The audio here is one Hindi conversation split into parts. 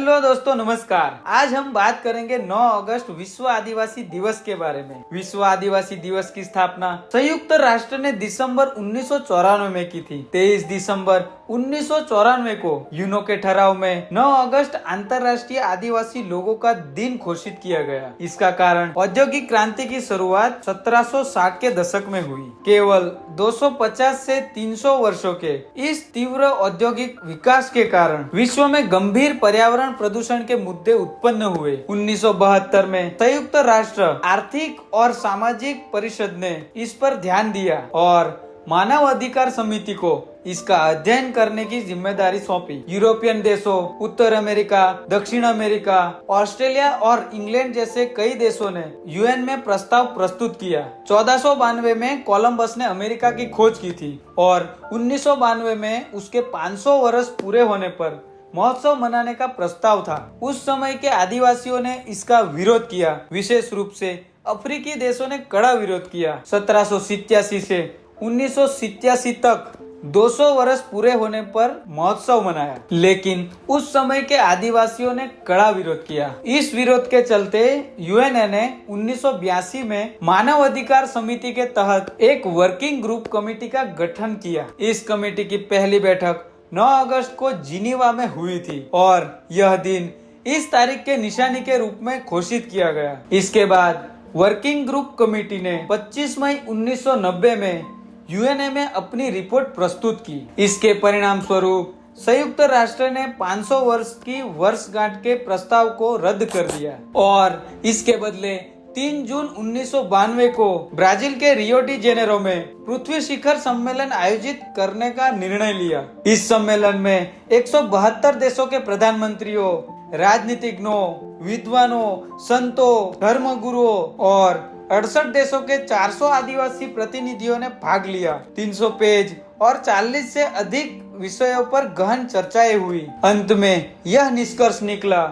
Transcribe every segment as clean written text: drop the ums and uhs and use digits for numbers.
हेलो दोस्तों, नमस्कार। आज हम बात करेंगे 9 अगस्त विश्व आदिवासी दिवस के बारे में। विश्व आदिवासी दिवस की स्थापना संयुक्त राष्ट्र ने दिसंबर 1994 में की थी। 23 दिसंबर 1994 को यूनो के ठहराव में 9 अगस्त अंतर्राष्ट्रीय आदिवासी लोगों का दिन घोषित किया गया। इसका कारण औद्योगिक क्रांति की शुरुआत 1760 के दशक में हुई। केवल 250 से 300 वर्षों के इस तीव्र औद्योगिक विकास के कारण विश्व में गंभीर पर्यावरण प्रदूषण के मुद्दे उत्पन्न हुए। 1972 में संयुक्त राष्ट्र आर्थिक और सामाजिक परिषद ने इस पर ध्यान दिया और मानव अधिकार समिति को इसका अध्ययन करने की जिम्मेदारी सौंपी। यूरोपियन देशों, उत्तर अमेरिका, दक्षिण अमेरिका, ऑस्ट्रेलिया और इंग्लैंड जैसे कई देशों ने यूएन में प्रस्ताव प्रस्तुत किया। 1492 में कोलंबस ने अमेरिका की खोज की थी और 1992 में उसके 500 वर्ष पूरे होने पर महोत्सव मनाने का प्रस्ताव था। उस समय के आदिवासियों ने इसका विरोध किया। विशेष रूप से अफ्रीकी देशों ने कड़ा विरोध किया। 1787 से 1987 तक 200 वर्ष पूरे होने पर महोत्सव मनाया, लेकिन उस समय के आदिवासियों ने कड़ा विरोध किया। इस विरोध के चलते यूएनए ने 1982 में मानव अधिकार समिति के तहत एक वर्किंग ग्रुप कमेटी का गठन किया। इस कमेटी की पहली बैठक 9 अगस्त को जिनीवा में हुई थी और यह दिन इस तारीख के निशानी के रूप में घोषित किया गया। इसके बाद वर्किंग ग्रुप कमेटी ने 25 मई 1990 में यूएनए में अपनी रिपोर्ट प्रस्तुत की। इसके परिणाम स्वरूप संयुक्त राष्ट्र ने 500 वर्ष की वर्षगांठ के प्रस्ताव को रद्द कर दिया और इसके बदले 3 जून 1992 को ब्राजील के रियो डी जेनेरो में पृथ्वी शिखर सम्मेलन आयोजित करने का निर्णय लिया। इस सम्मेलन में 172 देशों के प्रधानमंत्रियों, राजनीतिज्ञों, विद्वानों, संतों, धर्मगुरुओं और 68 देशों के 400 आदिवासी प्रतिनिधियों ने भाग लिया। 300 पेज और 40 से अधिक विषयों पर गहन चर्चाएं हुई। अंत में यह निष्कर्ष निकला,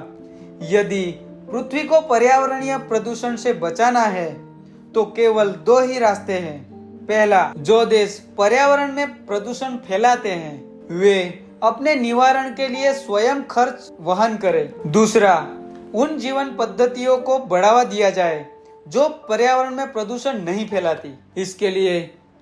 यदि पृथ्वी को पर्यावरणीय प्रदूषण से बचाना है तो केवल 2 ही रास्ते हैं। पहला, जो देश पर्यावरण में प्रदूषण फैलाते हैं वे अपने निवारण के लिए स्वयं खर्च वहन करें। दूसरा, उन जीवन पद्धतियों को बढ़ावा दिया जाए जो पर्यावरण में प्रदूषण नहीं फैलाती। इसके लिए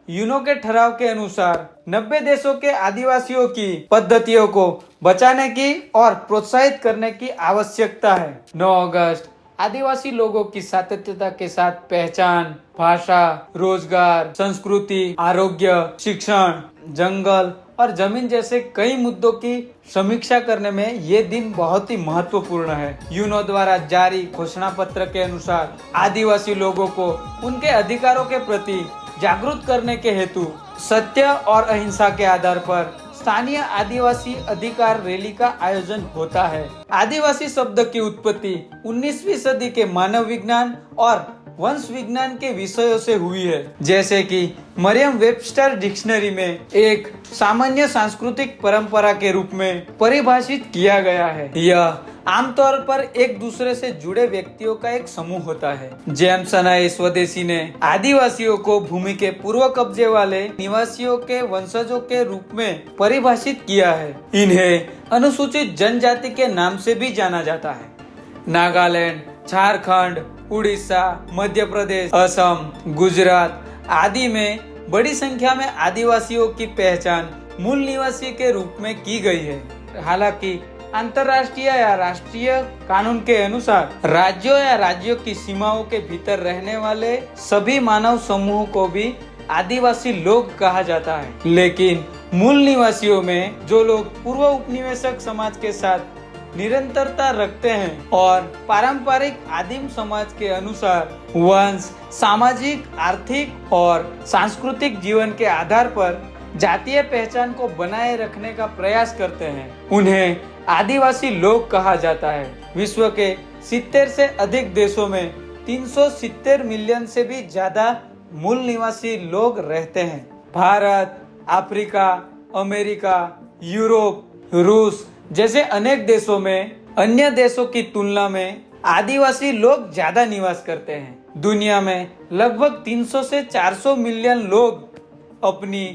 यूनो के ठहराव के अनुसार 90 देशों के आदिवासियों की पद्धतियों को बचाने की और प्रोत्साहित करने की आवश्यकता है। 9 अगस्त आदिवासी लोगों की सातत्यता के साथ पहचान, भाषा, रोजगार, संस्कृति, आरोग्य, शिक्षण, जंगल और जमीन जैसे कई मुद्दों की समीक्षा करने में ये दिन बहुत ही महत्वपूर्ण है। यूनो द्वारा जारी घोषणा पत्र के अनुसार आदिवासी लोगों को उनके अधिकारों के प्रति जागरूक करने के हेतु सत्य और अहिंसा के आधार पर स्थानीय आदिवासी अधिकार रैली का आयोजन होता है। आदिवासी शब्द की उत्पत्ति 19वीं सदी के मानव विज्ञान और वंश विज्ञान के विषयों से हुई है, जैसे कि मरियम वेबस्टर डिक्शनरी में एक सामान्य सांस्कृतिक परंपरा के रूप में परिभाषित किया गया है। यह आमतौर पर एक दूसरे से जुड़े व्यक्तियों का एक समूह होता है। जेम्स अनाए स्वदेशी ने आदिवासियों को भूमि के पूर्व कब्जे वाले निवासियों के वंशजों के रूप में परिभाषित किया है। इन्हें अनुसूचित जनजाति के नाम से भी जाना जाता है। नागालैंड, झारखंड, उड़ीसा, मध्य प्रदेश, असम, गुजरात आदि में बड़ी संख्या में आदिवासियों की पहचान मूल निवासी के रूप में की गई है। हालांकि अंतर्राष्ट्रीय या राष्ट्रीय कानून के अनुसार राज्यों या राज्यों की सीमाओं के भीतर रहने वाले सभी मानव समूह को भी आदिवासी लोग कहा जाता है, लेकिन मूल निवासियों में जो लोग पूर्व उपनिवेशक समाज के साथ निरंतरता रखते हैं और पारंपरिक आदिम समाज के अनुसार वंश, सामाजिक, आर्थिक और सांस्कृतिक जीवन के आधार पर जातीय पहचान को बनाए रखने का प्रयास करते हैं, उन्हें आदिवासी लोग कहा जाता है। विश्व के 70 से अधिक देशों में 370 मिलियन से भी ज्यादा मूल निवासी लोग रहते हैं। भारत, अफ्रीका, अमेरिका, यूरोप, रूस जैसे अनेक देशों में अन्य देशों की तुलना में आदिवासी लोग ज्यादा निवास करते हैं। दुनिया में लगभग 300 से 400 मिलियन लोग अपनी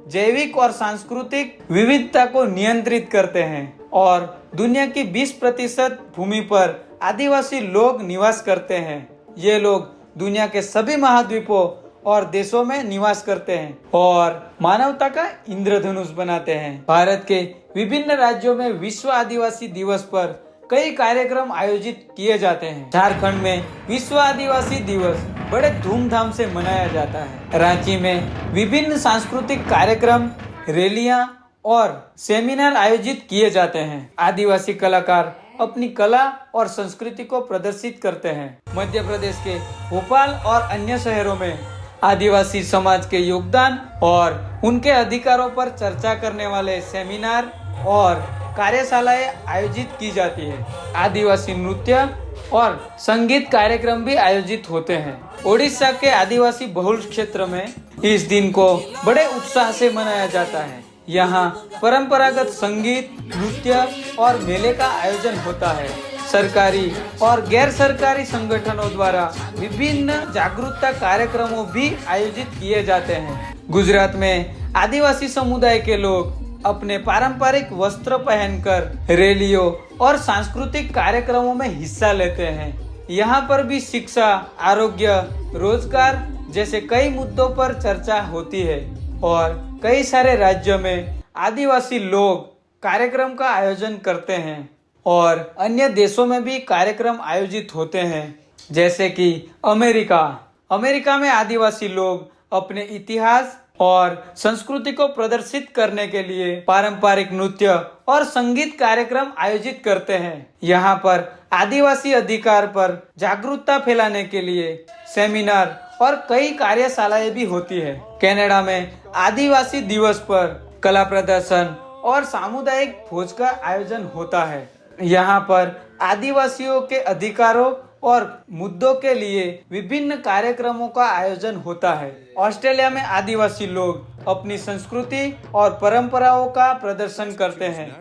जैविक और सांस्कृतिक विविधता को नियंत्रित करते हैं और दुनिया की 20% भूमि पर आदिवासी लोग निवास करते हैं। ये लोग दुनिया के सभी महाद्वीपों और देशों में निवास करते हैं और मानवता का इंद्रधनुष बनाते हैं। भारत के विभिन्न राज्यों में विश्व आदिवासी दिवस पर कई कार्यक्रम आयोजित किए जाते हैं। झारखंड में विश्व आदिवासी दिवस बड़े धूमधाम से मनाया जाता है। रांची में विभिन्न सांस्कृतिक कार्यक्रम, रैलियां और सेमिनार आयोजित किए जाते हैं। आदिवासी कलाकार अपनी कला और संस्कृति को प्रदर्शित करते हैं। मध्य प्रदेश के भोपाल और अन्य शहरों में आदिवासी समाज के योगदान और उनके अधिकारों पर चर्चा करने वाले सेमिनार और कार्यशालाएं आयोजित की जाती है। आदिवासी नृत्य और संगीत कार्यक्रम भी आयोजित होते हैं। ओडिशा के आदिवासी बहुल क्षेत्र में इस दिन को बड़े उत्साह से मनाया जाता है। यहाँ परंपरागत संगीत, नृत्य और मेले का आयोजन होता है। सरकारी और गैर सरकारी संगठनों द्वारा विभिन्न जागरूकता कार्यक्रमों भी आयोजित किए जाते हैं। गुजरात में आदिवासी समुदाय के लोग अपने पारंपरिक वस्त्र पहनकर रैलियों और सांस्कृतिक कार्यक्रमों में हिस्सा लेते हैं। यहाँ पर भी शिक्षा, आरोग्य, रोजगार जैसे कई मुद्दों पर चर्चा होती है और कई सारे राज्यों में आदिवासी लोग कार्यक्रम का आयोजन करते हैं और अन्य देशों में भी कार्यक्रम आयोजित होते हैं, जैसे कि अमेरिका में आदिवासी लोग अपने इतिहास और संस्कृति को प्रदर्शित करने के लिए पारंपरिक नृत्य और संगीत कार्यक्रम आयोजित करते हैं। यहाँ पर आदिवासी अधिकार पर जागरूकता फैलाने के लिए सेमिनार और कई कार्यशालाएं भी होती है। कनाडा में आदिवासी दिवस पर कला प्रदर्शन और सामुदायिक भोज का आयोजन होता है। यहाँ पर आदिवासियों के अधिकारों और मुद्दों के लिए विभिन्न कार्यक्रमों का आयोजन होता है। ऑस्ट्रेलिया में आदिवासी लोग अपनी संस्कृति और परंपराओं का प्रदर्शन करते हैं।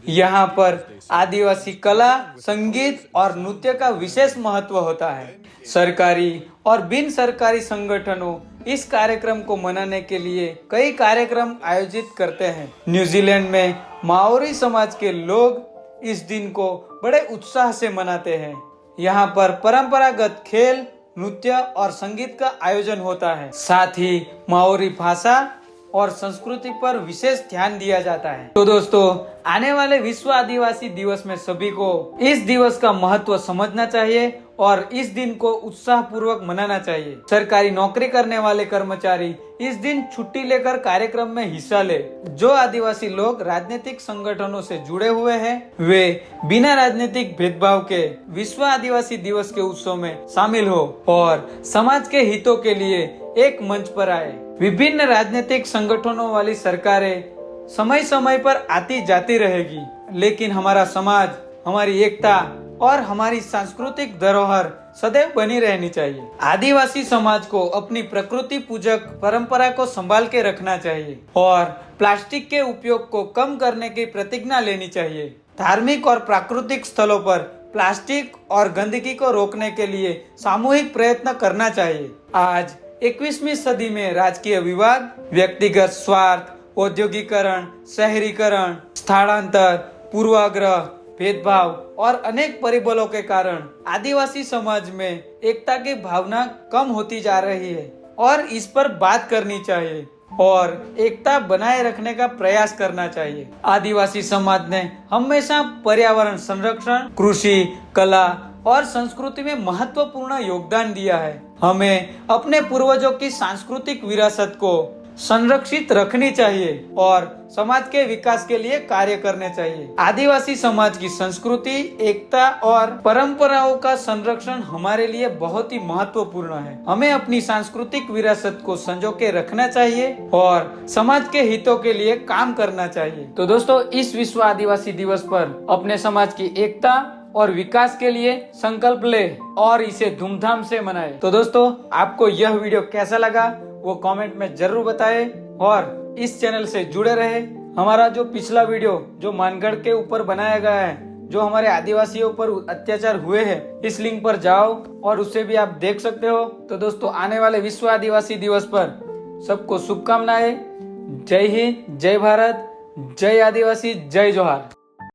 यहाँ पर आदिवासी कला, संगीत और नृत्य का विशेष महत्व होता है। सरकारी और बिन सरकारी संगठनों इस कार्यक्रम को मनाने के लिए कई कार्यक्रम आयोजित करते हैं। न्यूजीलैंड में माओरी समाज के लोग इस दिन को बड़े उत्साह से मनाते हैं। यहाँ पर परंपरागत खेल, नृत्य और संगीत का आयोजन होता है। साथ ही माओरी भाषा और संस्कृति पर विशेष ध्यान दिया जाता है। तो दोस्तों, आने वाले विश्व आदिवासी दिवस में सभी को इस दिवस का महत्व समझना चाहिए और इस दिन को उत्साह पूर्वक मनाना चाहिए। सरकारी नौकरी करने वाले कर्मचारी इस दिन छुट्टी लेकर कार्यक्रम में हिस्सा ले। जो आदिवासी लोग राजनीतिक संगठनों से जुड़े हुए हैं, वे बिना राजनीतिक भेदभाव के विश्व आदिवासी दिवस के उत्सव में शामिल हो और समाज के हितों के लिए एक मंच पर आए। विभिन्न राजनीतिक संगठनों वाली सरकारें समय समय पर आती जाती रहेगी, लेकिन हमारा समाज, हमारी एकता और हमारी सांस्कृतिक धरोहर सदैव बनी रहनी चाहिए। आदिवासी समाज को अपनी प्रकृति पूजक परंपरा को संभाल के रखना चाहिए और प्लास्टिक के उपयोग को कम करने की प्रतिज्ञा लेनी चाहिए। धार्मिक और प्राकृतिक स्थलों पर प्लास्टिक और गंदगी को रोकने के लिए सामूहिक प्रयत्न करना चाहिए। आज 21वीं सदी में राजकीय विवाद, व्यक्तिगत स्वार्थ, औद्योगिकरण, शहरीकरण, स्थलांतर, पूर्वाग्रह, भेदभाव और अनेक परिबलों के कारण आदिवासी समाज में एकता की भावना कम होती जा रही है और इस पर बात करनी चाहिए और एकता बनाए रखने का प्रयास करना चाहिए। आदिवासी समाज ने हमेशा पर्यावरण संरक्षण, कृषि, कला और संस्कृति में महत्वपूर्ण योगदान दिया है। हमें अपने पूर्वजों की सांस्कृतिक विरासत को संरक्षित रखनी चाहिए और समाज के विकास के लिए कार्य करने चाहिए। आदिवासी समाज की संस्कृति, एकता और परंपराओं का संरक्षण हमारे लिए बहुत ही महत्वपूर्ण है। हमें अपनी सांस्कृतिक विरासत को संजो के रखना चाहिए और समाज के हितों के लिए काम करना चाहिए। तो दोस्तों, इस विश्व आदिवासी दिवस पर अपने समाज की एकता और विकास के लिए संकल्प ले और इसे धूमधाम से मनाए। तो दोस्तों, आपको यह वीडियो कैसा लगा वो कमेंट में जरूर बताएं और इस चैनल से जुड़े रहे। हमारा जो पिछला वीडियो जो मानगढ़ के ऊपर बनाया गया है, जो हमारे आदिवासियों पर अत्याचार हुए हैं, इस लिंक पर जाओ और उसे भी आप देख सकते हो। तो दोस्तों, आने वाले विश्व आदिवासी दिवस पर सबको शुभकामनाएं। जय हिंद, जय भारत, जय आदिवासी, जय जोहार।